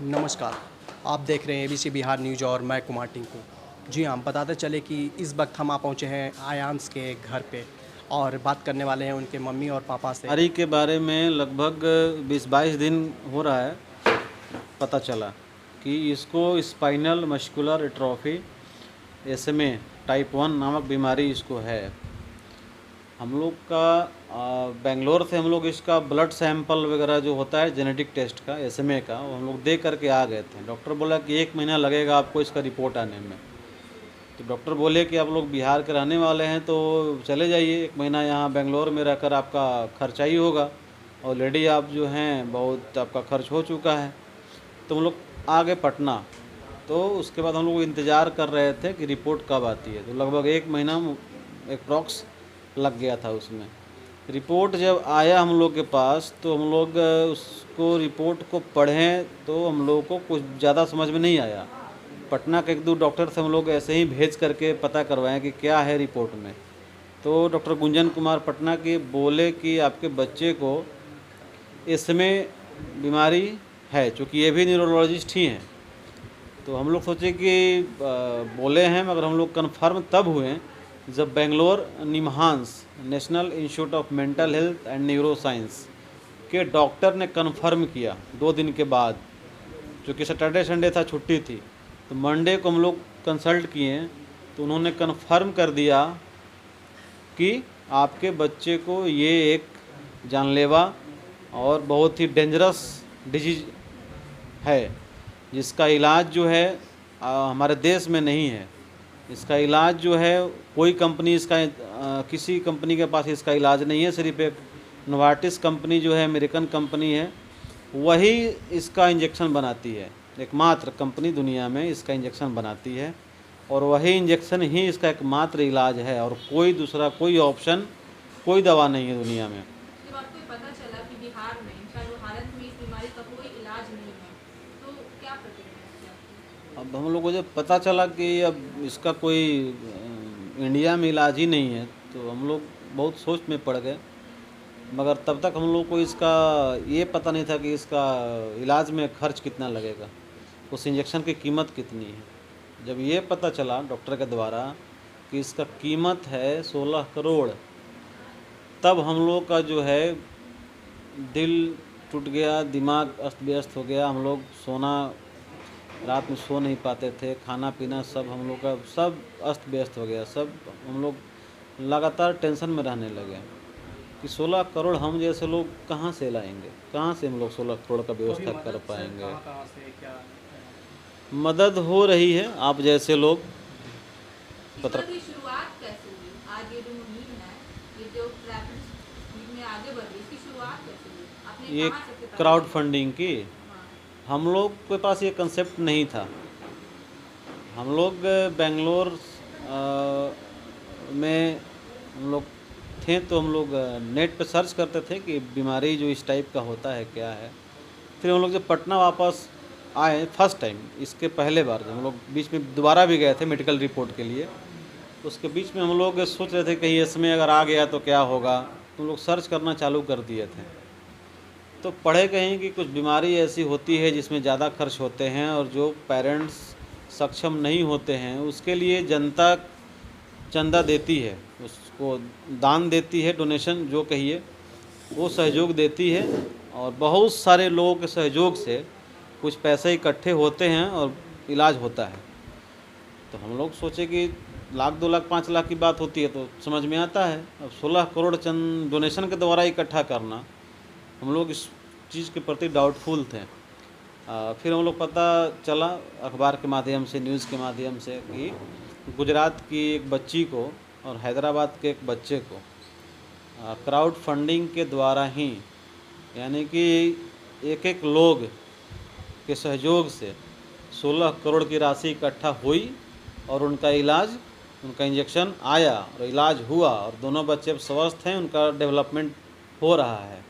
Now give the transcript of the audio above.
नमस्कार। आप देख रहे हैं एबीसी बिहार न्यूज़ और मैं कुमार टिंकू। जी हाँ, बताते चले कि इस वक्त हम आ पहुँचे हैं आयांश के घर पे और बात करने वाले हैं उनके मम्मी और पापा से। बीमारी के बारे में लगभग 20-22 दिन हो रहा है, पता चला कि इसको spinal muscular atrophy SMA type 1 नामक बीमारी इसको है। हम लोग का बेंगलोर से हम लोग इसका ब्लड सैंपल वगैरह जो होता है जेनेटिक टेस्ट का SMA का, वो हम लोग दे करके आ गए थे। डॉक्टर बोला कि 1 महीना लगेगा आपको इसका रिपोर्ट आने में। तो डॉक्टर बोले कि आप लोग बिहार के रहने वाले हैं तो चले जाइए, 1 महीना यहाँ बेंगलोर में रहकर आपका खर्चा ही होगा। ऑलरेडी आप जो हैं बहुत आपका खर्च हो चुका है। तो हम लोग आ गए पटना। तो उसके बाद हम लोग इंतज़ार कर रहे थे कि रिपोर्ट कब आती है। तो लगभग 1 महीना अप्रॉक्स लग गया था उसमें। रिपोर्ट जब आया हम लोग के पास तो हम लोग उसको रिपोर्ट को पढ़ें तो हम लोग को कुछ ज़्यादा समझ में नहीं आया। पटना के 1-2 डॉक्टर से हम लोग ऐसे ही भेज करके पता करवाएं कि क्या है रिपोर्ट में। तो डॉक्टर गुंजन कुमार पटना के बोले कि आपके बच्चे को SMA बीमारी है, चूँकि ये भी न्यूरोलॉजिस्ट ही हैं। तो हम लोग सोचे कि बोले हैं, मगर हम लोग कन्फर्म तब हुए जब Bangalore NIMHANS national institute of mental health and neuro science के डॉक्टर ने कन्फर्म किया 2 दिन के बाद। चूँकि सैटरडे संडे था, छुट्टी थी, तो मंडे को हम लोग कंसल्ट किए तो उन्होंने कन्फर्म कर दिया कि आपके बच्चे को ये एक जानलेवा और बहुत ही डेंजरस डिजीज है, जिसका इलाज जो है हमारे देश में नहीं है। इसका इलाज जो है कोई कंपनी इसका किसी कंपनी के पास इसका इलाज नहीं है। सिर्फ एक नोवार्टिस कंपनी जो है अमेरिकन कंपनी है, वही इसका इंजेक्शन बनाती है। एकमात्र कंपनी दुनिया में इसका इंजेक्शन बनाती है और वही इंजेक्शन ही इसका एकमात्र इलाज है और कोई दूसरा कोई ऑप्शन कोई दवा नहीं है दुनिया में। जब आपको पता चला कि बिहार में भारत में इस बीमारी का कोई इलाज नहीं है, तो क्या प्रतिक्रिया थी आपकी? अब हम लोग को जब पता चला कि अब इसका कोई इंडिया में इलाज ही नहीं है तो हम लोग बहुत सोच में पड़ गए। मगर तब तक हम लोग को इसका ये पता नहीं था कि इसका इलाज में खर्च कितना लगेगा, उस इंजेक्शन की कीमत कितनी है। जब ये पता चला डॉक्टर के द्वारा कि इसका कीमत है 16 करोड़, तब हम लोग का जो है दिल टूट गया, दिमाग अस्त व्यस्त हो गया। हम लोग सोना रात में सो नहीं पाते थे, खाना पीना सब हम लोग का सब अस्त व्यस्त हो गया। सब हम लोग लगातार टेंशन में रहने लगे कि 16 करोड़ हम जैसे लोग कहाँ से लाएंगे, कहाँ से हम लोग 16 करोड़ का व्यवस्था कर पाएंगे। मदद हो रही है, आप जैसे लोग इसका की शुरुआत कैसे हुई? आज ये जो मुहिम है, ये जो ट्रैफिक में आगे बढ़ रही है, इसकी शुरुआत कैसे हुई? आपने ये कहाँ से क्राउड फंडिंग की हाँ। हम लोग के पास ये कंसेप्ट नहीं था। हम लोग बेंगलोर में हम लोग थे तो हम लोग नेट पे सर्च करते थे कि बीमारी जो इस टाइप का होता है क्या है। फिर हम लोग जब पटना वापस आए फर्स्ट टाइम, इसके पहले बार जब हम लोग बीच में दोबारा भी गए थे मेडिकल रिपोर्ट के लिए, तो उसके बीच में हम लोग सोच रहे थे कहीं इसमें अगर आ गया तो क्या होगा। तो हम लोग सर्च करना चालू कर दिए थे। तो पढ़े कहीं कि कुछ बीमारी ऐसी होती है जिसमें ज़्यादा खर्च होते हैं और जो पेरेंट्स सक्षम नहीं होते हैं उसके लिए जनता चंदा देती है, उसको दान देती है, डोनेशन जो कहिए, वो सहयोग देती है और बहुत सारे लोगों के सहयोग से कुछ पैसे इकट्ठे होते हैं और इलाज होता है। तो हम लोग सोचे कि 1 लाख 2 लाख 5 लाख की बात होती है तो समझ में आता है। अब 16 करोड़ चंद डोनेशन के द्वारा इकट्ठा करना, हम लोग इस चीज़ के प्रति डाउटफुल थे। फिर हम लोग पता चला अखबार के माध्यम से, न्यूज़ के माध्यम से कि गुजरात की एक बच्ची को और हैदराबाद के एक बच्चे को क्राउड फंडिंग के द्वारा ही, यानी कि एक लोग के सहयोग से 16 करोड़ की राशि इकट्ठा हुई और उनका इलाज, उनका इंजेक्शन आया और इलाज हुआ और दोनों बच्चे अब स्वस्थ हैं, उनका डेवलपमेंट हो रहा है।